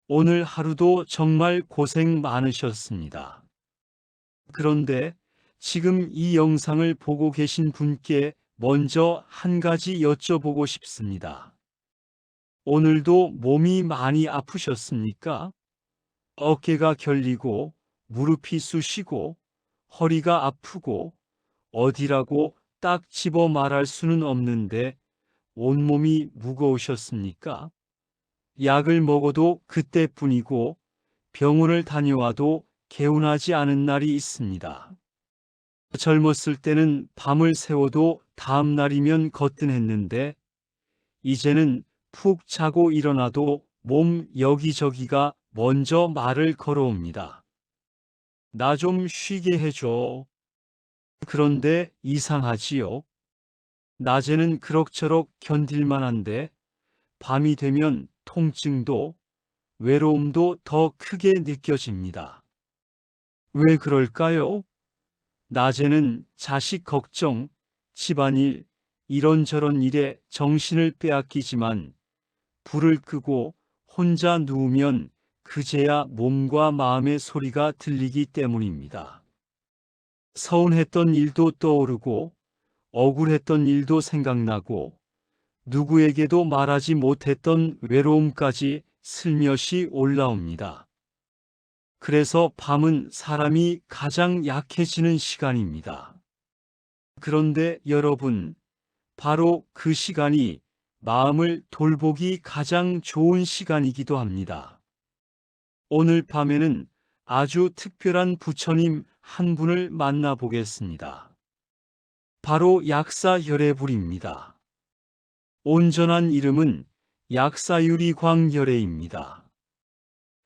오늘 하루도 정말 고생 많으셨습니다. 그런데 지금 이 영상을 보고 계신 분께 먼저 한 가지 여쭤보고 싶습니다. 오늘도 몸이 많이 아프셨습니까? 어깨가 결리고, 무릎이 쑤시고, 허리가 아프고, 어디라고 딱 집어 말할 수는 없는데 온몸이 무거우셨습니까? 약을 먹어도 그때뿐이고 병원을 다녀와도 개운하지 않은 날이 있습니다. 젊었을 때는 밤을 새워도 다음 날이면 거뜬했는데 이제는 푹 자고 일어나도 몸 여기저기가 먼저 말을 걸어옵니다. 나 좀 쉬게 해줘. 그런데 이상하지요. 낮에는 그럭저럭 견딜만 한데 밤이 되면 통증도 외로움도 더 크게 느껴집니다. 왜 그럴까요? 낮에는 자식 걱정, 집안일, 이런저런 일에 정신을 빼앗기지만 불을 끄고 혼자 누우면 그제야 몸과 마음의 소리가 들리기 때문입니다. 서운했던 일도 떠오르고 억울했던 일도 생각나고 누구에게도 말하지 못했던 외로움까지 슬며시 올라옵니다. 그래서 밤은 사람이 가장 약해지는 시간입니다. 그런데 여러분, 바로 그 시간이 마음을 돌보기 가장 좋은 시간이기도 합니다. 오늘 밤에는 아주 특별한 부처님 한 분을 만나보겠습니다. 바로 약사열애불입니다. 온전한 이름은 약사유리광열애입니다.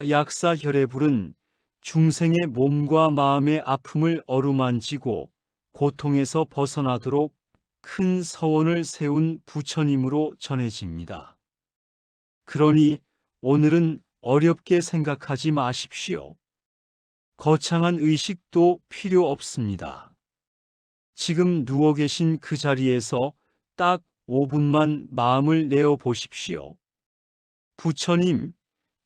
약사열애불은 중생의 몸과 마음의 아픔을 어루만지고 고통에서 벗어나도록 큰 서원을 세운 부처님으로 전해집니다. 그러니 오늘은 어렵게 생각하지 마십시오. 거창한 의식도 필요 없습니다. 지금 누워 계신 그 자리에서 딱 5분만 마음을 내어 보십시오. 부처님,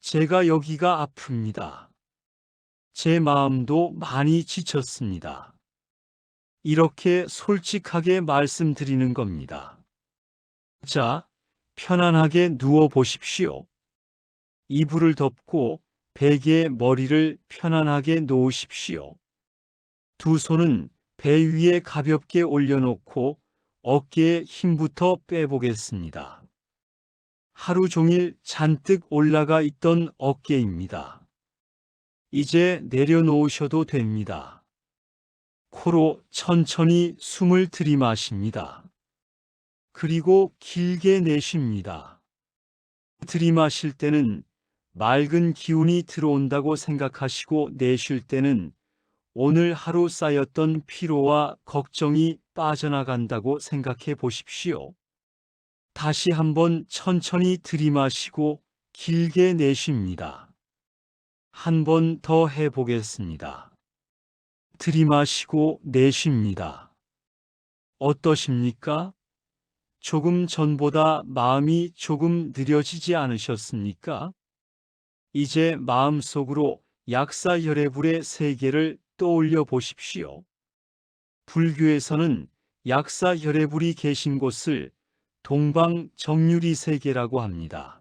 제가 여기가 아픕니다. 제 마음도 많이 지쳤습니다. 이렇게 솔직하게 말씀드리는 겁니다. 자, 편안하게 누워 보십시오. 이불을 덮고 베개에 머리를 편안하게 놓으십시오. 두 손은 배 위에 가볍게 올려놓고 어깨에 힘부터 빼보겠습니다. 하루 종일 잔뜩 올라가 있던 어깨입니다. 이제 내려놓으셔도 됩니다. 코로 천천히 숨을 들이마십니다. 그리고 길게 내쉽니다. 들이마실 때는 맑은 기운이 들어온다고 생각하시고 내쉴 때는 오늘 하루 쌓였던 피로와 걱정이 빠져나간다고 생각해 보십시오. 다시 한번 천천히 들이마시고 길게 내쉽니다. 한 번 더 해보겠습니다. 들이마시고 내쉽니다. 어떠십니까? 조금 전보다 마음이 조금 느려지지 않으셨습니까? 이제 마음속으로 약사열애불의 세계를 떠올려 보십시오. 불교에서는 약사열애불이 계신 곳을 동방정유리 세계라고 합니다.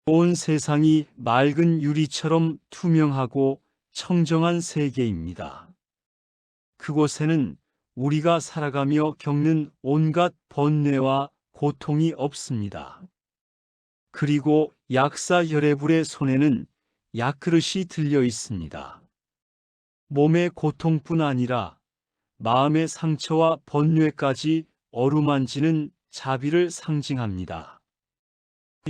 온 세상이 맑은 유리처럼 투명하고 청정한 세계입니다. 그곳에는 우리가 살아가며 겪는 온갖 번뇌와 고통이 없습니다. 그리고 약사열애불의 손에는 약그릇이 들려 있습니다. 몸의 고통뿐 아니라 마음의 상처와 번뇌까지 어루만지는 자비를 상징합니다.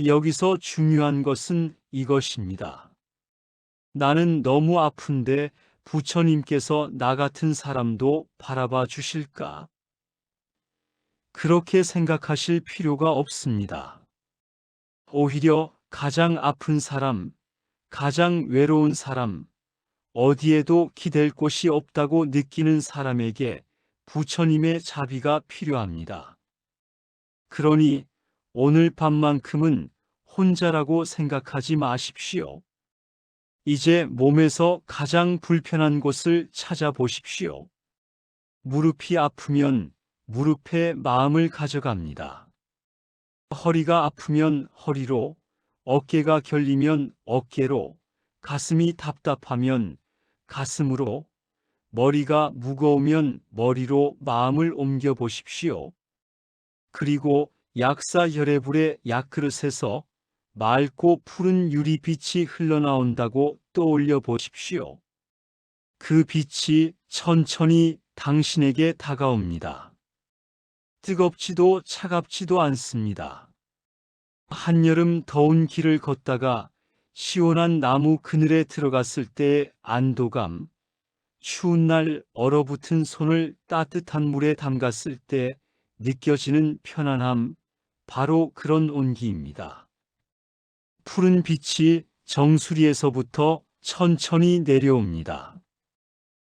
여기서 중요한 것은 이것입니다. 나는 너무 아픈데 부처님께서 나 같은 사람도 바라봐 주실까? 그렇게 생각하실 필요가 없습니다. 오히려 가장 아픈 사람, 가장 외로운 사람, 어디에도 기댈 곳이 없다고 느끼는 사람에게 부처님의 자비가 필요합니다. 그러니 오늘 밤만큼은 혼자라고 생각하지 마십시오. 이제 몸에서 가장 불편한 곳을 찾아보십시오. 무릎이 아프면 무릎에 마음을 가져갑니다. 허리가 아프면 허리로, 어깨가 결리면 어깨로, 가슴이 답답하면 가슴으로, 머리가 무거우면 머리로 마음을 옮겨 보십시오. 그리고 약사 혈액불의 약그릇에서 맑고 푸른 유리빛이 흘러나온다고 떠올려 보십시오. 그 빛이 천천히 당신에게 다가옵니다. 뜨겁지도 차갑지도 않습니다. 한여름 더운 길을 걷다가 시원한 나무 그늘에 들어갔을 때의 안도감, 추운 날 얼어붙은 손을 따뜻한 물에 담갔을 때 느껴지는 편안함, 바로 그런 온기입니다. 푸른 빛이 정수리에서부터 천천히 내려옵니다.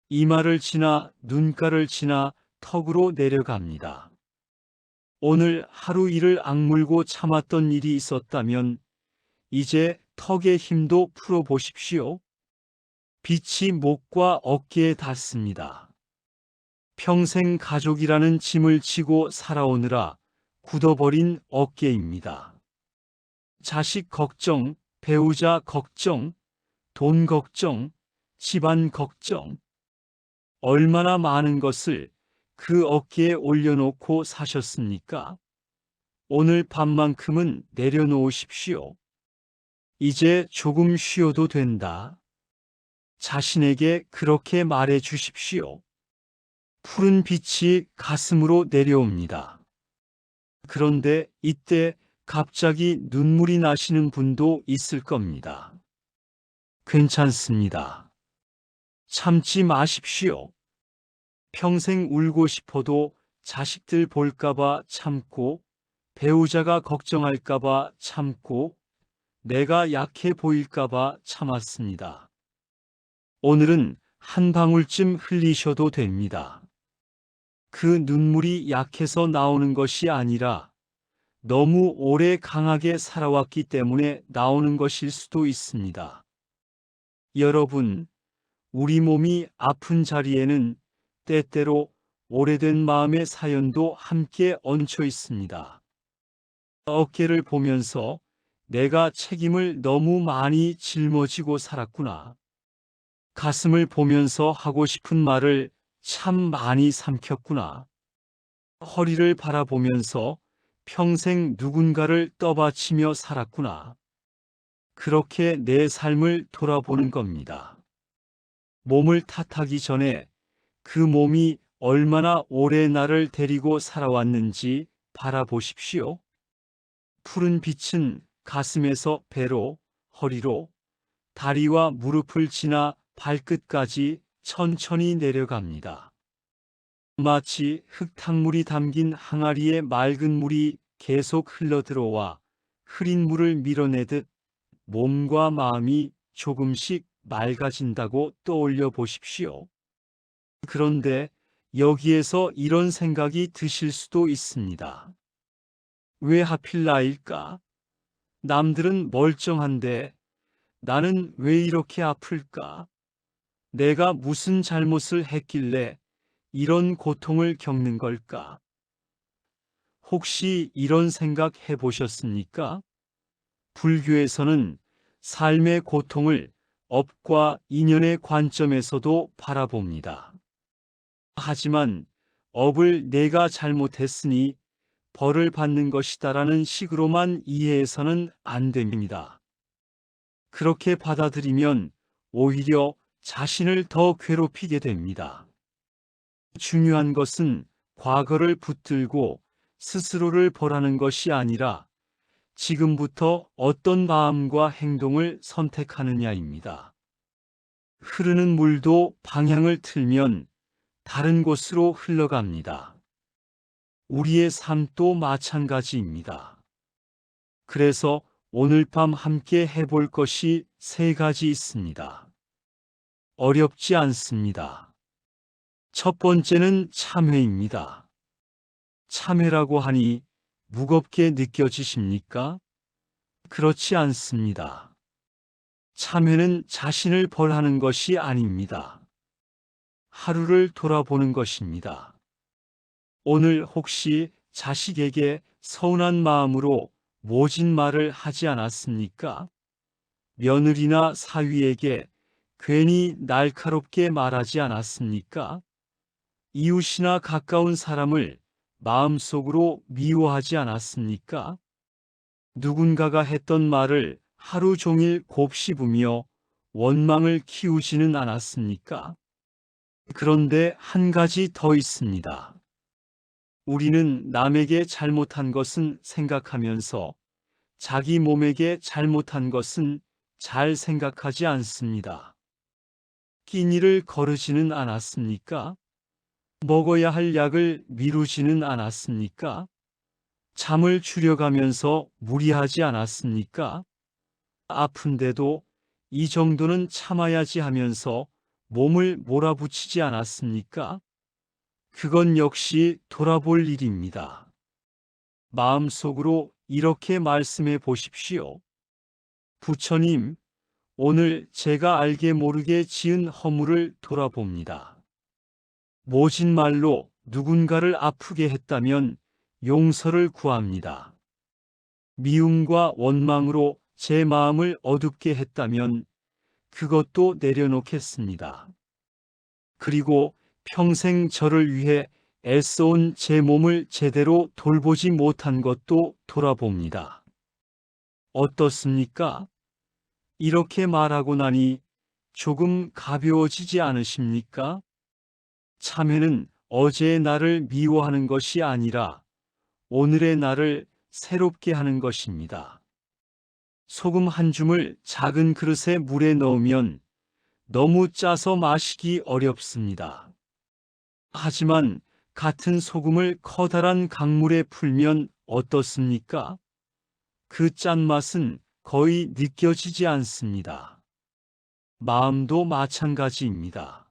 이마를 지나 눈가를 지나 턱으로 내려갑니다. 오늘 하루 일을 악물고 참았던 일이 있었다면 이제 턱의 힘도 풀어보십시오. 빛이 목과 어깨에 닿습니다. 평생 가족이라는 짐을 지고 살아오느라 굳어버린 어깨입니다. 자식 걱정, 배우자 걱정, 돈 걱정, 집안 걱정. 얼마나 많은 것을 그 어깨에 올려놓고 사셨습니까? 오늘 밤만큼은 내려놓으십시오. 이제 조금 쉬어도 된다. 자신에게 그렇게 말해 주십시오. 푸른 빛이 가슴으로 내려옵니다. 그런데 이때 갑자기 눈물이 나시는 분도 있을 겁니다. 괜찮습니다. 참지 마십시오. 평생 울고 싶어도 자식들 볼까봐 참고, 배우자가 걱정할까봐 참고, 내가 약해 보일까봐 참았습니다. 오늘은 한 방울쯤 흘리셔도 됩니다. 그 눈물이 약해서 나오는 것이 아니라 너무 오래 강하게 살아왔기 때문에 나오는 것일 수도 있습니다. 여러분, 우리 몸이 아픈 자리에는 때때로 오래된 마음의 사연도 함께 얹혀 있습니다. 어깨를 보면서 내가 책임을 너무 많이 짊어지고 살았구나. 가슴을 보면서 하고 싶은 말을 참 많이 삼켰구나. 허리를 바라보면서 평생 누군가를 떠받치며 살았구나. 그렇게 내 삶을 돌아보는 겁니다. 몸을 탓하기 전에 그 몸이 얼마나 오래 나를 데리고 살아왔는지 바라보십시오. 푸른 빛은 가슴에서 배로, 허리로, 다리와 무릎을 지나 발끝까지 천천히 내려갑니다. 마치 흙탕물이 담긴 항아리에 맑은 물이 계속 흘러들어와 흐린 물을 밀어내듯 몸과 마음이 조금씩 맑아진다고 떠올려 보십시오. 그런데 여기에서 이런 생각이 드실 수도 있습니다. 왜 하필 나일까? 남들은 멀쩡한데 나는 왜 이렇게 아플까? 내가 무슨 잘못을 했길래 이런 고통을 겪는 걸까? 혹시 이런 생각 해보셨습니까? 불교에서는 삶의 고통을 업과 인연의 관점에서도 바라봅니다. 하지만 업을 내가 잘못했으니 벌을 받는 것이다라는 식으로만 이해해서는 안 됩니다. 그렇게 받아들이면 오히려 자신을 더 괴롭히게 됩니다. 중요한 것은 과거를 붙들고 스스로를 벌하는 것이 아니라 지금부터 어떤 마음과 행동을 선택하느냐입니다. 흐르는 물도 방향을 틀면 다른 곳으로 흘러갑니다. 우리의 삶도 마찬가지입니다. 그래서 오늘 밤 함께 해볼 것이 3가지 있습니다. 어렵지 않습니다. 첫 번째는 참회입니다. 참회라고 하니 무겁게 느껴지십니까? 그렇지 않습니다. 참회는 자신을 벌하는 것이 아닙니다. 하루를 돌아보는 것입니다. 오늘 혹시 자식에게 서운한 마음으로 모진 말을 하지 않았습니까? 며느리나 사위에게 괜히 날카롭게 말하지 않았습니까? 이웃이나 가까운 사람을 마음속으로 미워하지 않았습니까? 누군가가 했던 말을 하루 종일 곱씹으며 원망을 키우지는 않았습니까? 그런데 한 가지 더 있습니다. 우리는 남에게 잘못한 것은 생각하면서 자기 몸에게 잘못한 것은 잘 생각하지 않습니다. 끼니를 거르지는 않았습니까? 먹어야 할 약을 미루지는 않았습니까? 잠을 줄여가면서 무리하지 않았습니까? 아픈데도 이 정도는 참아야지 하면서 몸을 몰아붙이지 않았습니까? 그건 역시 돌아볼 일입니다. 마음속으로 이렇게 말씀해 보십시오. 부처님, 오늘 제가 알게 모르게 지은 허물을 돌아봅니다. 모진 말로 누군가를 아프게 했다면 용서를 구합니다. 미움과 원망으로 제 마음을 어둡게 했다면 그것도 내려놓겠습니다. 그리고 평생 저를 위해 애써온 제 몸을 제대로 돌보지 못한 것도 돌아봅니다. 어떻습니까? 이렇게 말하고 나니 조금 가벼워지지 않으십니까? 참회는 어제의 나를 미워하는 것이 아니라 오늘의 나를 새롭게 하는 것입니다. 소금 한 줌을 작은 그릇에 물에 넣으면 너무 짜서 마시기 어렵습니다. 하지만 같은 소금을 커다란 강물에 풀면 어떻습니까? 그 짠맛은 거의 느껴지지 않습니다. 마음도 마찬가지입니다.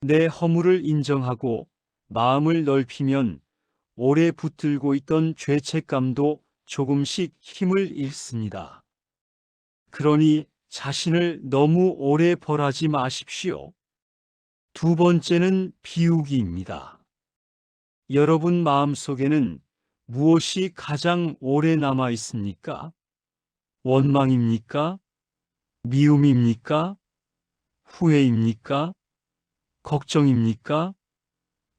내 허물을 인정하고 마음을 넓히면 오래 붙들고 있던 죄책감도 조금씩 힘을 잃습니다. 그러니 자신을 너무 오래 벌하지 마십시오. 두 번째는 비우기입니다. 여러분 마음속에는 무엇이 가장 오래 남아 있습니까? 원망입니까? 미움입니까? 후회입니까? 걱정입니까?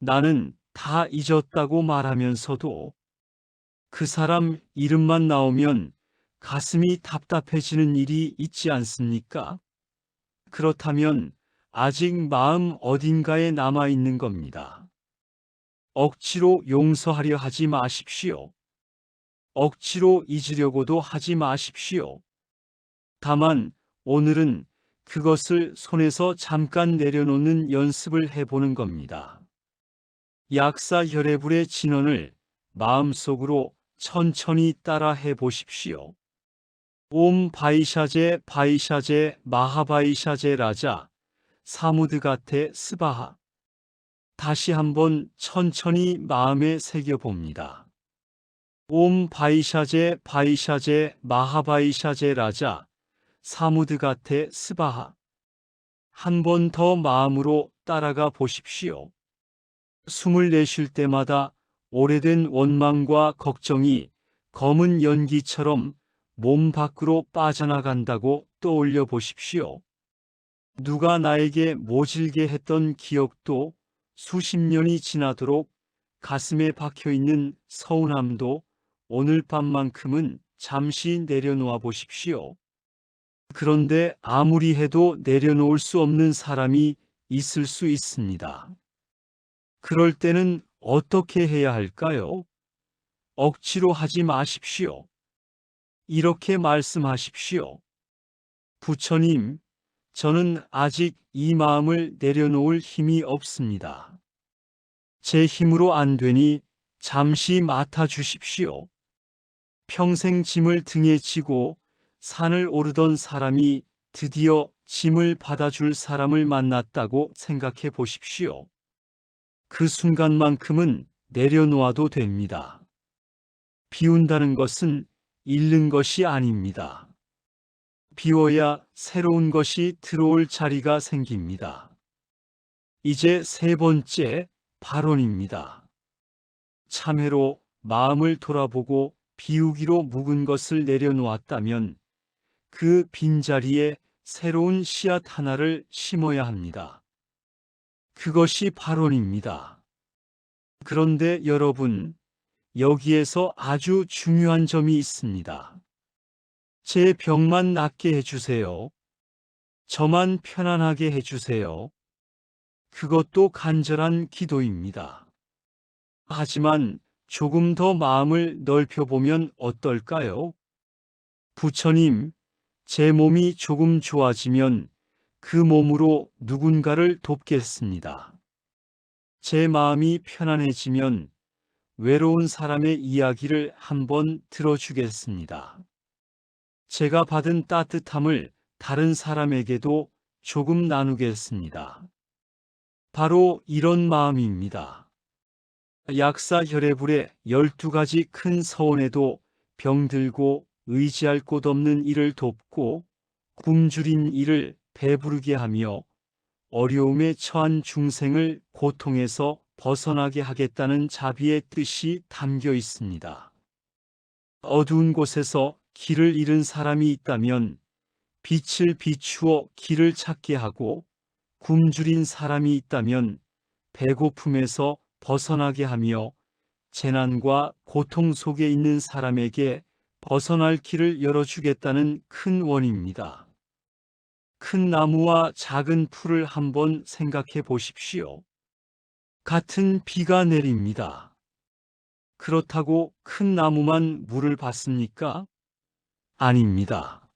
나는 다 잊었다고 말하면서도 그 사람 이름만 나오면 가슴이 답답해지는 일이 있지 않습니까? 그렇다면 아직 마음 어딘가에 남아 있는 겁니다. 억지로 용서하려 하지 마십시오. 억지로 잊으려고도 하지 마십시오. 다만 오늘은 그것을 손에서 잠깐 내려놓는 연습을 해보는 겁니다. 약사혈해불의 진언을 마음속으로 천천히 따라 해보십시오. 옴 바이샤제 바이샤제 마하바이샤제 라자 사무드가테 스바하. 다시 한번 천천히 마음에 새겨봅니다. 옴 바이샤제 바이샤제 마하바이샤제 라자 사무드가테 스바하. 한 번 더 마음으로 따라가 보십시오. 숨을 내쉴 때마다 오래된 원망과 걱정이 검은 연기처럼 몸 밖으로 빠져나간다고 떠올려 보십시오. 누가 나에게 모질게 했던 기억도 수십 년이 지나도록 가슴에 박혀있는 서운함도 오늘 밤만큼은 잠시 내려놓아 보십시오. 그런데 아무리 해도 내려놓을 수 없는 사람이 있을 수 있습니다. 그럴 때는 어떻게 해야 할까요? 억지로 하지 마십시오. 이렇게 말씀하십시오. 부처님, 저는 아직 이 마음을 내려놓을 힘이 없습니다. 제 힘으로 안 되니 잠시 맡아 주십시오. 평생 짐을 등에 지고 산을 오르던 사람이 드디어 짐을 받아줄 사람을 만났다고 생각해 보십시오. 그 순간만큼은 내려놓아도 됩니다. 비운다는 것은 잃는 것이 아닙니다. 비워야 새로운 것이 들어올 자리가 생깁니다. 이제 세 번째 발언입니다. 참회로 마음을 돌아보고 비우기로 묵은 것을 내려놓았다면 그 빈자리에 새로운 씨앗 하나를 심어야 합니다. 그것이 발언입니다. 그런데 여러분, 여기에서 아주 중요한 점이 있습니다. 제 병만 낫게 해주세요. 저만 편안하게 해주세요. 그것도 간절한 기도입니다. 하지만 조금 더 마음을 넓혀보면 어떨까요? 부처님, 제 몸이 조금 좋아지면 그 몸으로 누군가를 돕겠습니다. 제 마음이 편안해지면 외로운 사람의 이야기를 한번 들어주겠습니다. 제가 받은 따뜻함을 다른 사람에게도 조금 나누겠습니다. 바로 이런 마음입니다. 약사 혈애불의 12가지 큰 서원에도 병들고 의지할 곳 없는 이를 돕고 굶주린 이를 배부르게 하며 어려움에 처한 중생을 고통에서 벗어나게 하겠다는 자비의 뜻이 담겨 있습니다. 어두운 곳에서 길을 잃은 사람이 있다면 빛을 비추어 길을 찾게 하고 굶주린 사람이 있다면 배고픔에서 벗어나게 하며 재난과 고통 속에 있는 사람에게 벗어날 길을 열어주겠다는 큰 원입니다. 큰 나무와 작은 풀을 한번 생각해 보십시오. 같은 비가 내립니다. 그렇다고 큰 나무만 물을 받습니까? 아닙니다.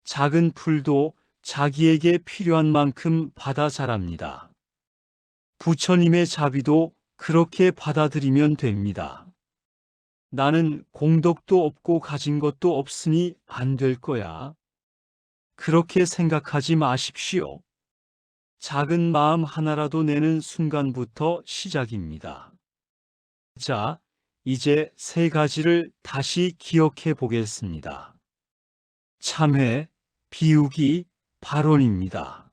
작은 풀도 자기에게 필요한 만큼 받아 자랍니다. 부처님의 자비도 그렇게 받아들이면 됩니다. 나는 공덕도 없고 가진 것도 없으니 안 될 거야. 그렇게 생각하지 마십시오. 작은 마음 하나라도 내는 순간부터 시작입니다. 자, 이제 세 가지를 다시 기억해 보겠습니다. 참회, 비우기, 발언입니다.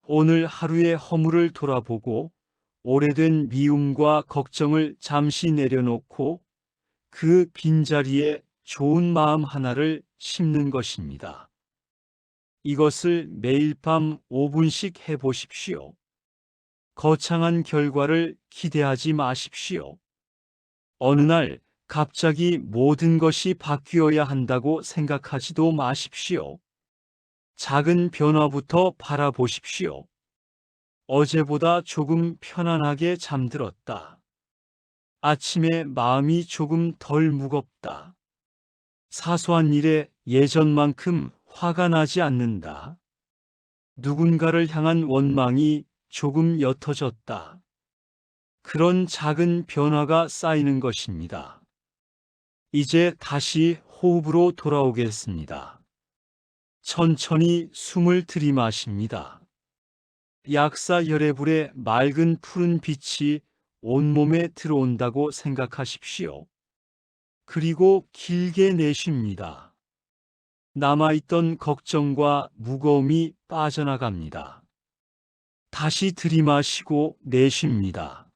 오늘 하루의 허물을 돌아보고 오래된 미움과 걱정을 잠시 내려놓고 그 빈자리에 좋은 마음 하나를 심는 것입니다. 이것을 매일 밤 5분씩 해보십시오. 거창한 결과를 기대하지 마십시오. 어느 날 갑자기 모든 것이 바뀌어야 한다고 생각하지도 마십시오. 작은 변화부터 바라보십시오. 어제보다 조금 편안하게 잠들었다. 아침에 마음이 조금 덜 무겁다. 사소한 일에 예전만큼 화가 나지 않는다. 누군가를 향한 원망이 조금 옅어졌다. 그런 작은 변화가 쌓이는 것입니다. 이제 다시 호흡으로 돌아오겠습니다. 천천히 숨을 들이마십니다. 약사 열애불의 맑은 푸른 빛이 온몸에 들어온다고 생각하십시오. 그리고 길게 내쉽니다. 남아있던 걱정과 무거움이 빠져나갑니다. 다시 들이마시고 내쉽니다.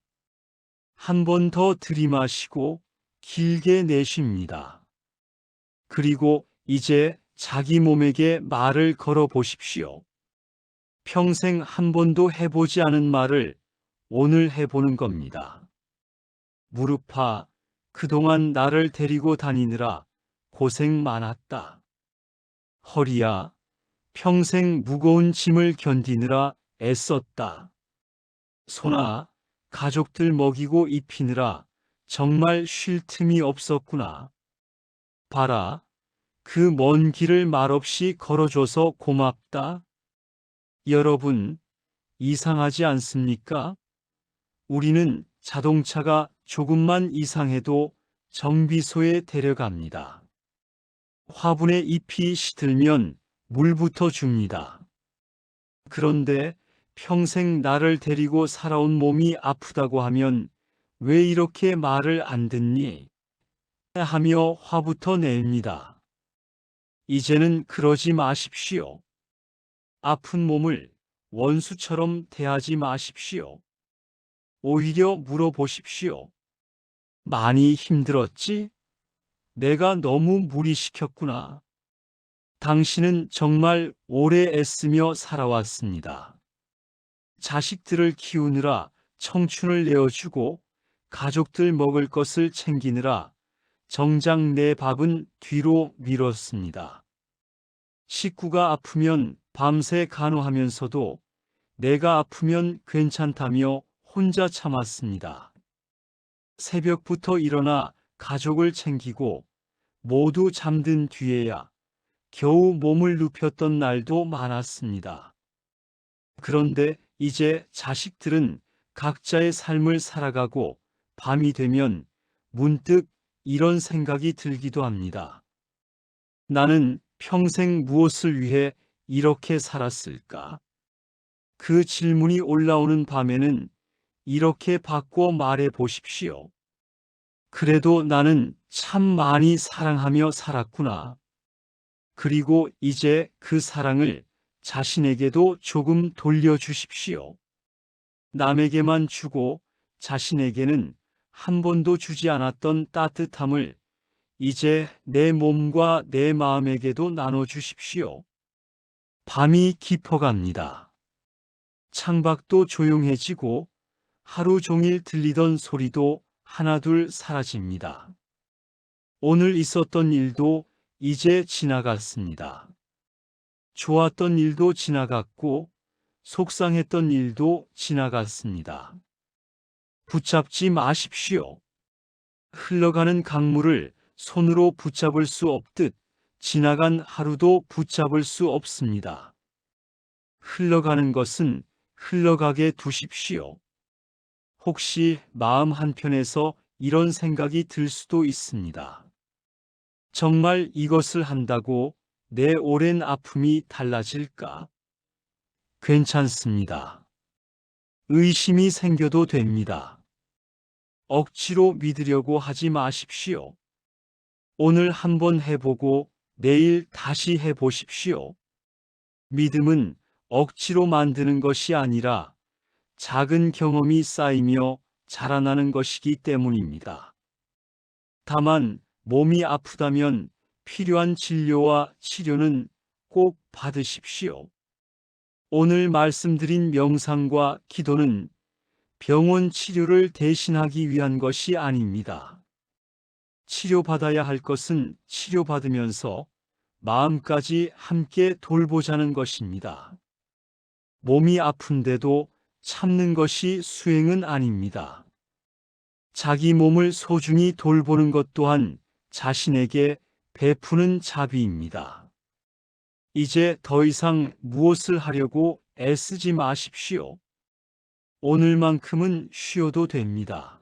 한 번 더 들이마시고 길게 내쉽니다. 그리고 이제 자기 몸에게 말을 걸어 보십시오. 평생 한 번도 해보지 않은 말을 오늘 해보는 겁니다. 무릎아, 그동안 나를 데리고 다니느라 고생 많았다. 허리야, 평생 무거운 짐을 견디느라 애썼다. 손아, 가족들 먹이고 입히느라 정말 쉴 틈이 없었구나. 봐라, 그 먼 길을 말없이 걸어줘서 고맙다. 여러분, 이상하지 않습니까? 우리는 자동차가 조금만 이상해도 정비소에 데려갑니다. 화분에 잎이 시들면 물부터 줍니다. 그런데 평생 나를 데리고 살아온 몸이 아프다고 하면 왜 이렇게 말을 안 듣니? 하며 화부터 냅니다. 이제는 그러지 마십시오. 아픈 몸을 원수처럼 대하지 마십시오. 오히려 물어보십시오. 많이 힘들었지? 내가 너무 무리시켰구나. 당신은 정말 오래 애쓰며 살아왔습니다. 자식들을 키우느라 청춘을 내어주고 가족들 먹을 것을 챙기느라 정작 내 밥은 뒤로 미뤘습니다. 식구가 아프면 밤새 간호하면서도 내가 아프면 괜찮다며 혼자 참았습니다. 새벽부터 일어나 가족을 챙기고 모두 잠든 뒤에야 겨우 몸을 눕혔던 날도 많았습니다. 그런데 이제 자식들은 각자의 삶을 살아가고 밤이 되면 문득 이런 생각이 들기도 합니다. 나는 평생 무엇을 위해 이렇게 살았을까? 그 질문이 올라오는 밤에는 이렇게 바꿔 말해 보십시오. 그래도 나는 참 많이 사랑하며 살았구나. 그리고 이제 그 사랑을 자신에게도 조금 돌려주십시오. 남에게만 주고 자신에게는 한 번도 주지 않았던 따뜻함을 이제 내 몸과 내 마음에게도 나눠주십시오. 밤이 깊어갑니다. 창밖도 조용해지고 하루 종일 들리던 소리도 하나둘 사라집니다. 오늘 있었던 일도 이제 지나갔습니다. 좋았던 일도 지나갔고 속상했던 일도 지나갔습니다. 붙잡지 마십시오. 흘러가는 강물을 손으로 붙잡을 수 없듯 지나간 하루도 붙잡을 수 없습니다. 흘러가는 것은 흘러가게 두십시오. 혹시 마음 한편에서 이런 생각이 들 수도 있습니다. 정말 이것을 한다고 내 오랜 아픔이 달라질까? 괜찮습니다. 의심이 생겨도 됩니다. 억지로 믿으려고 하지 마십시오. 오늘 한번 해보고 내일 다시 해보십시오. 믿음은 억지로 만드는 것이 아니라 작은 경험이 쌓이며 자라나는 것이기 때문입니다. 다만 몸이 아프다면 필요한 진료와 치료는 꼭 받으십시오. 오늘 말씀드린 명상과 기도는 병원 치료를 대신하기 위한 것이 아닙니다. 치료받아야 할 것은 치료받으면서 마음까지 함께 돌보자는 것입니다. 몸이 아픈데도 참는 것이 수행은 아닙니다. 자기 몸을 소중히 돌보는 것 또한 자신에게 베푸는 자비입니다. 이제 더 이상 무엇을 하려고 애쓰지 마십시오. 오늘만큼은 쉬어도 됩니다.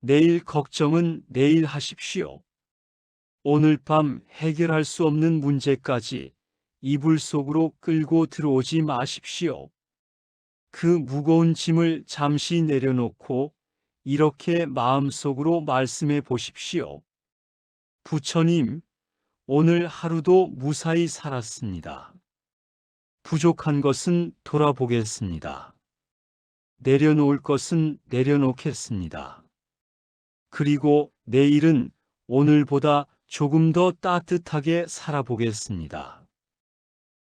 내일 걱정은 내일 하십시오. 오늘 밤 해결할 수 없는 문제까지 이불 속으로 끌고 들어오지 마십시오. 그 무거운 짐을 잠시 내려놓고 이렇게 마음속으로 말씀해 보십시오. 부처님, 오늘 하루도 무사히 살았습니다. 부족한 것은 돌아보겠습니다. 내려놓을 것은 내려놓겠습니다. 그리고 내일은 오늘보다 조금 더 따뜻하게 살아보겠습니다.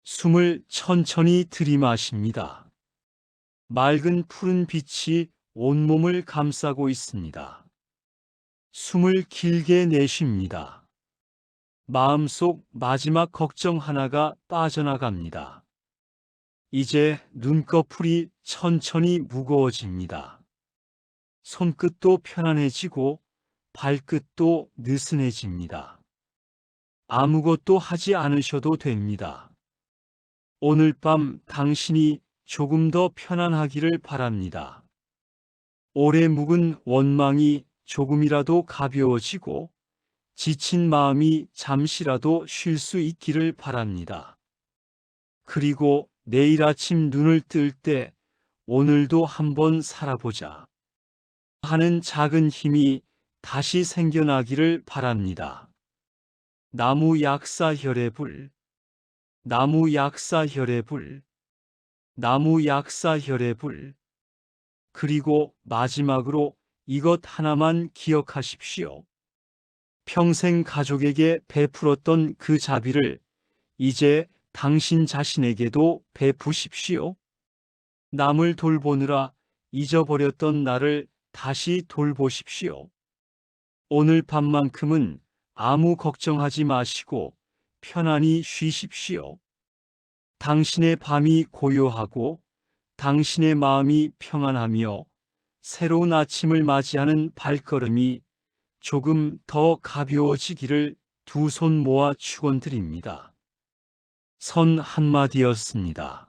숨을 천천히 들이마십니다. 맑은 푸른 빛이 온몸을 감싸고 있습니다. 숨을 길게 내쉽니다. 마음속 마지막 걱정 하나가 빠져나갑니다. 이제 눈꺼풀이 천천히 무거워집니다. 손끝도 편안해지고 발끝도 느슨해집니다. 아무것도 하지 않으셔도 됩니다. 오늘 밤 당신이 조금 더 편안하기를 바랍니다. 오래 묵은 원망이 조금이라도 가벼워지고 지친 마음이 잠시라도 쉴 수 있기를 바랍니다. 그리고 내일 아침 눈을 뜰 때 오늘도 한번 살아보자 하는 작은 힘이 다시 생겨나기를 바랍니다. 나무 약사 혈액불, 나무 약사 혈액불, 나무 약사 혈액불. 그리고 마지막으로 이것 하나만 기억하십시오. 평생 가족에게 베풀었던 그 자비를 이제 당신 자신에게도 베푸십시오. 남을 돌보느라 잊어버렸던 나를 다시 돌보십시오. 오늘 밤만큼은 아무 걱정하지 마시고 편안히 쉬십시오. 당신의 밤이 고요하고 당신의 마음이 평안하며 새로운 아침을 맞이하는 발걸음이 조금 더 가벼워지기를 두 손 모아 축원드립니다. 선 한마디였습니다.